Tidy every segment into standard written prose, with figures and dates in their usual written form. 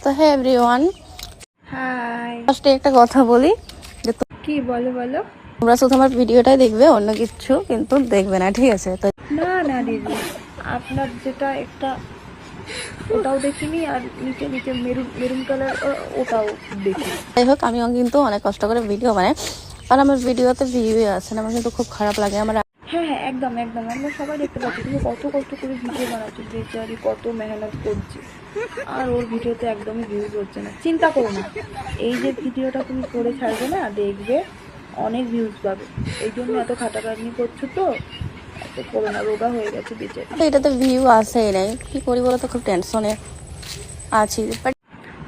তো হ্যাঁ everyone, high. ফার্স্টে একটা কথা বলি যে কি বলো বলো। তোমরা শুধু আমার ভিডিওটাই দেখবে, অন্য কিছু কিন্তু দেখবে না, ঠিক আছে? তো না না দিদি, আপনার যেটা একটা ওটাও দেখিনি, আর নিচে নিচে মেরুন মেরুন কালার ওটাও দেখি। যাই হোক, আমিও কিন্তু অনেক কষ্ট করে ভিডিও বানাই, আর আমার ভিডিওতে ভিউ আসে না, আমার কিন্তু খুব খারাপ লাগে। আমার হ্যাঁ হ্যাঁ, একদম একদম, আমরা সবাই দেখতে পাচ্ছি তুমি কত কষ্ট করে ভিডিও বানাচ্ছি, বেচারি কত মেহনত করছি, আর ওর ভিডিওতে একদমই ভিউজ হচ্ছে না। চিন্তা করো না, এই যে ভিডিওটা তুমি করে ছাড়বে না, দেখবে অনেক ভিউজ পাবে। এই জন্য এত খাটাখাটনি করছো, তো এত করো না, রোগা হয়ে গেছে বেচারি। এটাতে ভিউ আসেই নাই, কি করি বলো তো, খুব টেনশনে আছি। বাট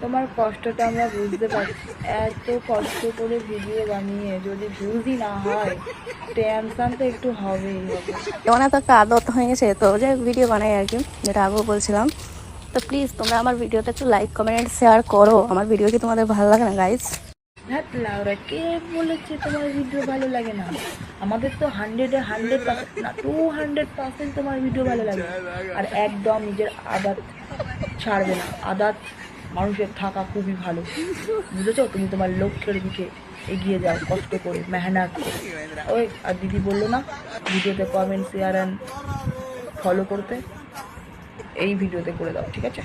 তোমার কষ্টটা আমরা বুঝতে পারছি, এত কষ্ট করে ভিডিও বানিয়ে যদি ভিউজই না হয়, টেনশন তো একটু হবেই হবে। এমন এত একটা আদত হয়ে গেছে, তো যে ভিডিও বানাই আর কি, যেটা আগেও বলছিলাম। তো প্লিজ তোমরা আমার ভিডিওটা একটু লাইক কমেন্ট শেয়ার করো। আমার ভিডিও কি তোমাদের ভালো লাগে না গাইজ? হ্যাঁ লাউরা, কে বলেছে তোমার ভিডিও ভালো লাগে না? আমাদের তো 100% না, 200% তোমার ভিডিও ভালো লাগে। আর একদম নিজের আদাত ছাড়বে না, আদাত মানুষের থাকা খুবই ভালো, বুঝেছো? তুমি তোমার লক্ষ্যের দিকে এগিয়ে যাও, কষ্ট করে মেহনত করে। ওই আর দিদি বললো না ভিডিওতে কমেন্ট শেয়ার অ্যান্ড ফলো করতে, এই ভিডিওতে করে দাও, ঠিক আছে?